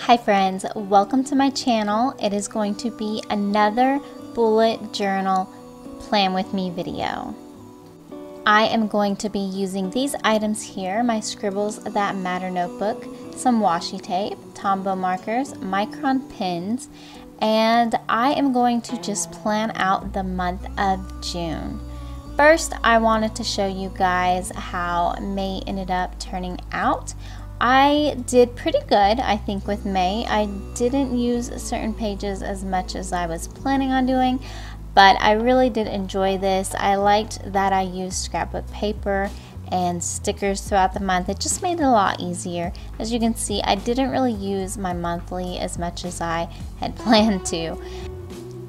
Hi friends, welcome to my channel. It is going to be another bullet journal plan with me video. I am going to be using these items here, my Scribbles That Matter notebook, some washi tape, Tombow markers, micron pins, and I am going to just plan out the month of June. First, I wanted to show you guys how May ended up turning out. I did pretty good, I think, with May. I didn't use certain pages as much as I was planning on doing, but I really did enjoy this. I liked that I used scrapbook paper and stickers throughout the month. It just made it a lot easier. As you can see, I didn't really use my monthly as much as I had planned to.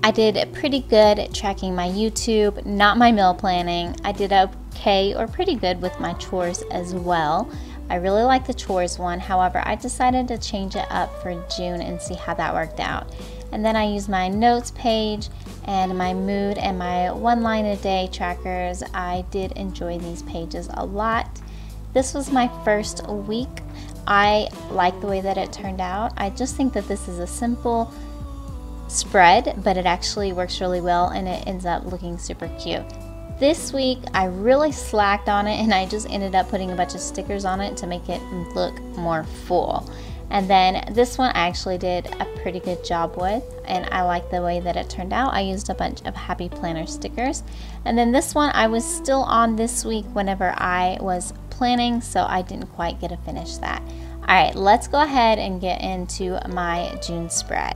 I did pretty good at tracking my YouTube, not my meal planning. I did okay or pretty good with my chores as well. I really like the chores one, however, I decided to change it up for June and see how that worked out. And then I used my notes page and my mood and my one line a day trackers. I did enjoy these pages a lot. This was my first week. I like the way that it turned out. I just think that this is a simple spread, but it actually works really well and it ends up looking super cute. This week I really slacked on it and I just ended up putting a bunch of stickers on it to make it look more full. And then this one I actually did a pretty good job with and I like the way that it turned out. I used a bunch of Happy Planner stickers. And then this one I was still on this week whenever I was planning, so I didn't quite get to finish that. Alright, let's go ahead and get into my June spread.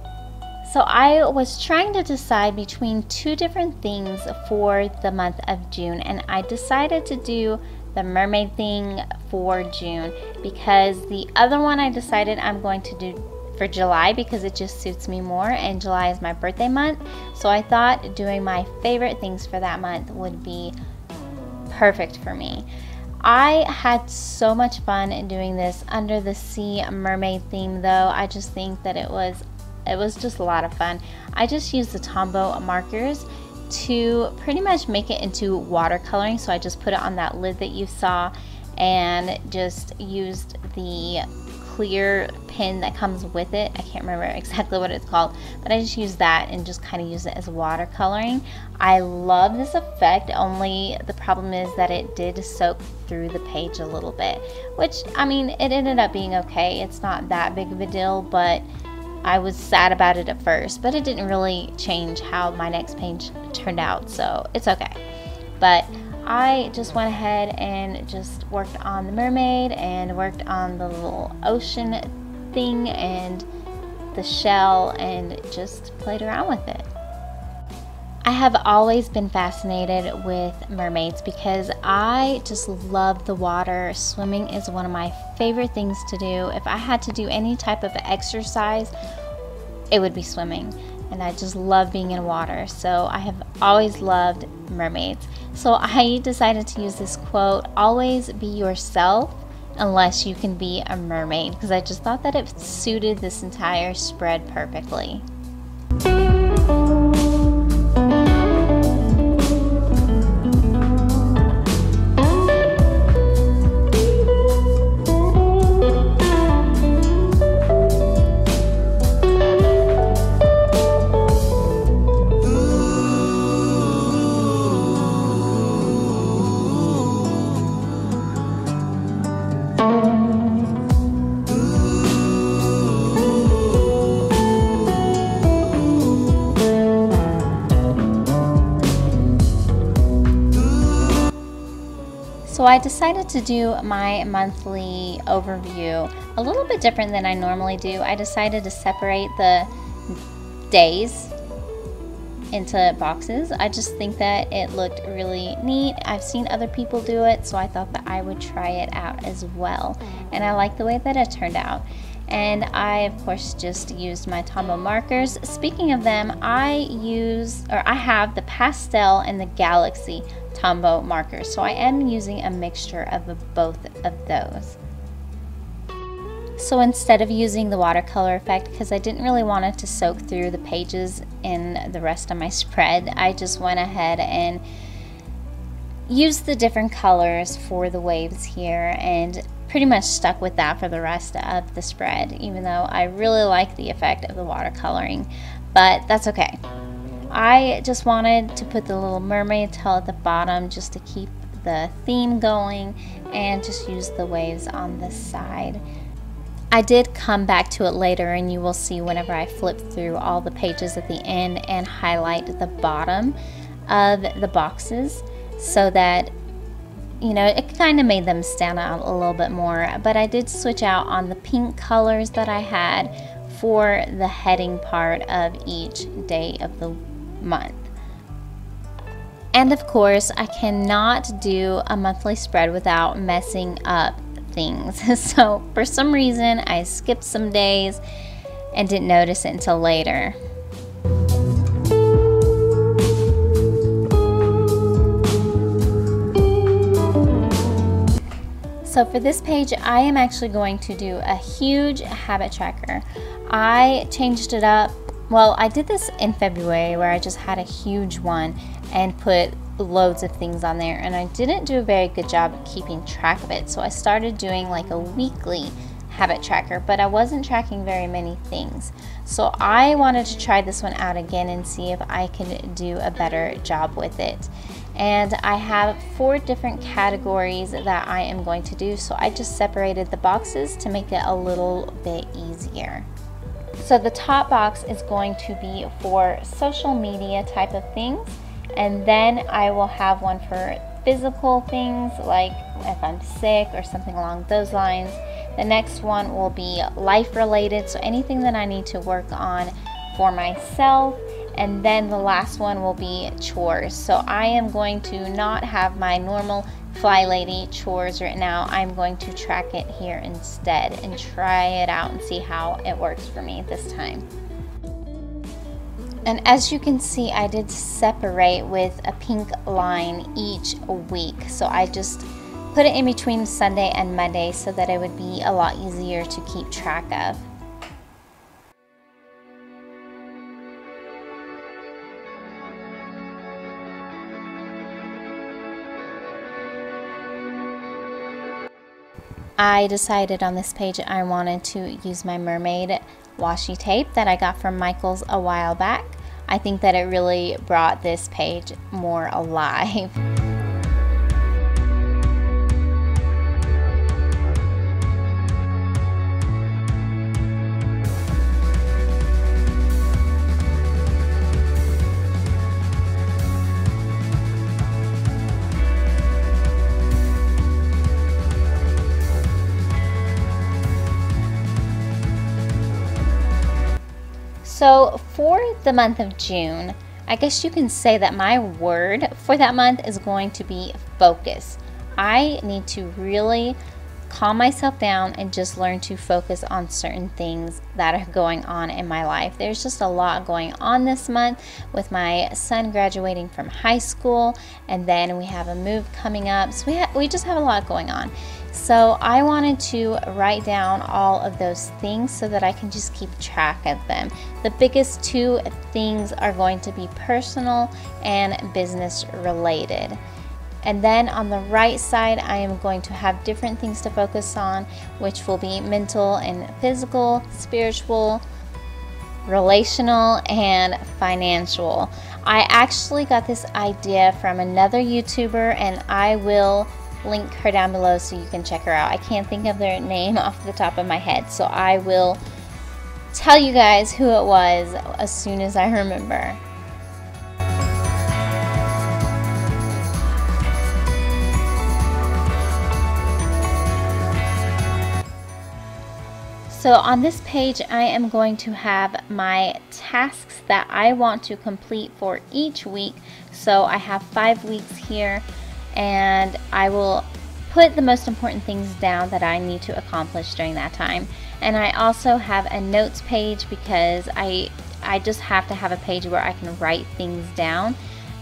So I was trying to decide between two different things for the month of June, and I decided to do the mermaid thing for June because the other one I decided I'm going to do for July because it just suits me more, and July is my birthday month. So I thought doing my favorite things for that month would be perfect for me. I had so much fun doing this under the sea mermaid theme though. I just think that it was just a lot of fun. I just used the Tombow markers to pretty much make it into watercoloring. So I just put it on that lid that you saw and just used the clear pin that comes with it. I can't remember exactly what it's called, but I just used that and just kind of used it as watercoloring. I love this effect, only the problem is that it did soak through the page a little bit, which, I mean, it ended up being okay. It's not that big of a deal, but I was sad about it at first, but it didn't really change how my next page turned out, so it's okay. But I just went ahead and just worked on the mermaid and worked on the little ocean thing and the shell and just played around with it. I have always been fascinated with mermaids because I just love the water. Swimming is one of my favorite things to do. If I had to do any type of exercise, it would be swimming. And I just love being in water. So I have always loved mermaids. So I decided to use this quote, "Always be yourself unless you can be a mermaid," because I just thought that it suited this entire spread perfectly. So I decided to do my monthly overview a little bit different than I normally do. I decided to separate the days into boxes. I just think that it looked really neat. I've seen other people do it, so I thought that I would try it out as well. And I like the way that it turned out. And I, of course, just used my Tombow markers. Speaking of them, I have the pastel and the galaxy Tombow markers, so I am using a mixture of both of those. So instead of using the watercolor effect, because I didn't really want it to soak through the pages in the rest of my spread, I just went ahead and used the different colors for the waves here and pretty much stuck with that for the rest of the spread, even though I really like the effect of the watercoloring, but that's okay. I just wanted to put the little mermaid tail at the bottom just to keep the theme going, and just use the waves on this side. I did come back to it later, and you will see whenever I flip through all the pages at the end and highlight the bottom of the boxes so that, you know, it kind of made them stand out a little bit more. But I did switch out on the pink colors that I had for the heading part of each day of the month. And of course, I cannot do a monthly spread without messing up things. So for some reason, I skipped some days and didn't notice it until later. So for this page, I am actually going to do a huge habit tracker. I changed it up. Well, I did this in February where I just had a huge one and put loads of things on there, and I didn't do a very good job of keeping track of it. So I started doing like a weekly habit tracker, but I wasn't tracking very many things. So I wanted to try this one out again and see if I can do a better job with it. And I have 4 different categories that I am going to do, so I just separated the boxes to make it a little bit easier. So the top box is going to be for social media type of things, and then I will have one for physical things, like if I'm sick or something along those lines. The next one will be life related, so anything that I need to work on for myself. And then the last one will be chores. So I am going to not have my normal Fly Lady chores right now. I'm going to track it here instead and try it out and see how it works for me this time. And as you can see, I did separate with a pink line each week. So I just put it in between Sunday and Monday so that it would be a lot easier to keep track of. I decided on this page I wanted to use my mermaid washi tape that I got from Michaels a while back. I think that it really brought this page more alive. So for the month of June, I guess you can say that my word for that month is going to be focus. I need to really calm myself down and just learn to focus on certain things that are going on in my life. There's just a lot going on this month with my son graduating from high school, and then we have a move coming up. So we just have a lot going on. So I wanted to write down all of those things so that I can just keep track of them. The biggest 2 things are going to be personal and business related. And then on the right side, I am going to have different things to focus on, which will be mental and physical, spiritual, relational, and financial. I actually got this idea from another YouTuber, and I will link her down below so you can check her out. I can't think of their name off the top of my head, so I will tell you guys who it was as soon as I remember. So on this page, I am going to have my tasks that I want to complete for each week. So I have 5 weeks here, and I will put the most important things down that I need to accomplish during that time. And I also have a notes page because I just have to have a page where I can write things down,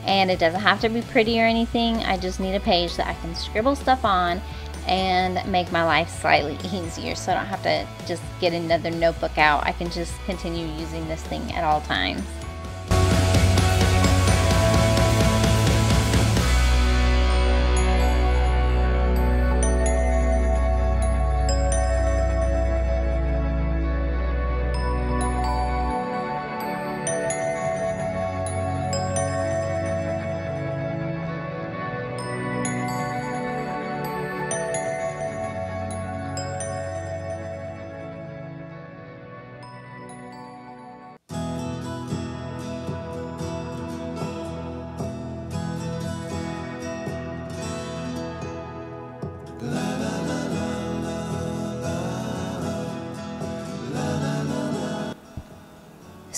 and it doesn't have to be pretty or anything. I just need a page that I can scribble stuff on and make my life slightly easier, so I don't have to just get another notebook out. I can just continue using this thing at all times.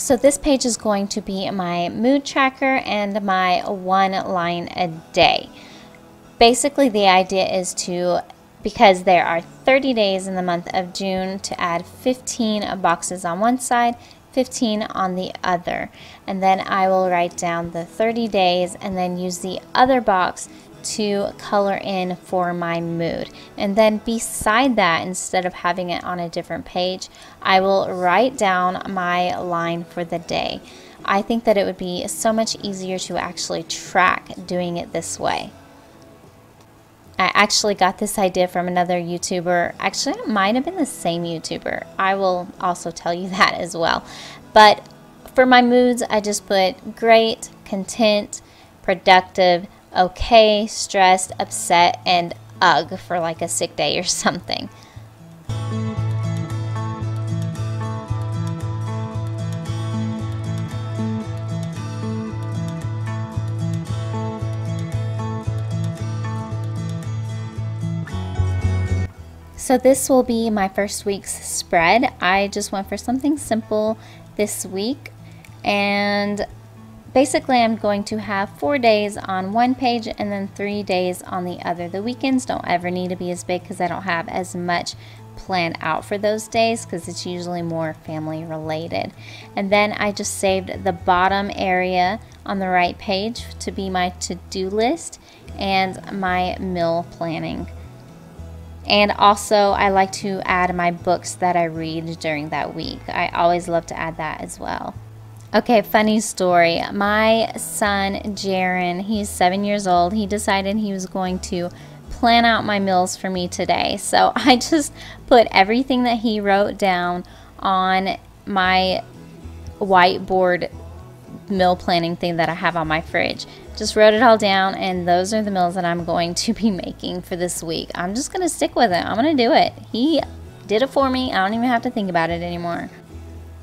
So this page is going to be my mood tracker and my 1 line a day. Basically, the idea is to, because there are 30 days in the month of June, to add 15 boxes on one side, 15 on the other. And then I will write down the 30 days and then use the other box to color in for my mood. And then beside that, instead of having it on a different page, I will write down my line for the day. I think that it would be so much easier to actually track doing it this way. I actually got this idea from another YouTuber. Actually, it might have been the same YouTuber. I will also tell you that as well. But for my moods, I just put great, content, productive, okay, stressed, upset, and ugh for like a sick day or something. So this will be my first week's spread. I just went for something simple this week, and basically I'm going to have 4 days on one page and then 3 days on the other. The weekends don't ever need to be as big because I don't have as much planned out for those days because it's usually more family related. And then I just saved the bottom area on the right page to be my to-do list and my meal planning. And also, I like to add my books that I read during that week. I always love to add that as well. Okay, funny story. My son, Jaron, he's 7 years old. He decided he was going to plan out my meals for me today. So I just put everything that he wrote down on my whiteboard meal planning thing that I have on my fridge. Just wrote it all down, and those are the meals that I'm going to be making for this week. I'm just going to stick with it. I'm going to do it. He did it for me. I don't even have to think about it anymore.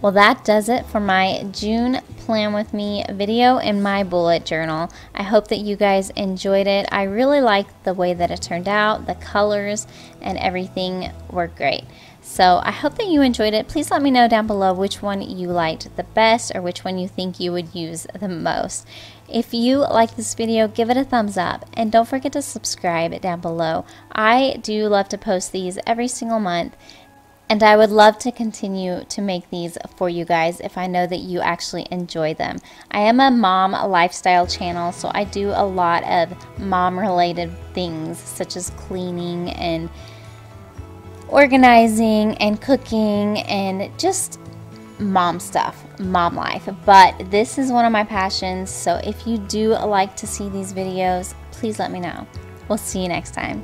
Well, that does it for my June Plan With Me video in my bullet journal. I hope that you guys enjoyed it. I really liked the way that it turned out. The colors and everything were great. So I hope that you enjoyed it. Please let me know down below which one you liked the best or which one you think you would use the most. If you like this video, give it a thumbs up and don't forget to subscribe down below. I do love to post these every single month, and I would love to continue to make these for you guys if I know that you actually enjoy them. I am a mom lifestyle channel, so I do a lot of mom related things such as cleaning and organizing and cooking and just mom stuff, mom life. But this is one of my passions, so if you do like to see these videos, please let me know. We'll see you next time.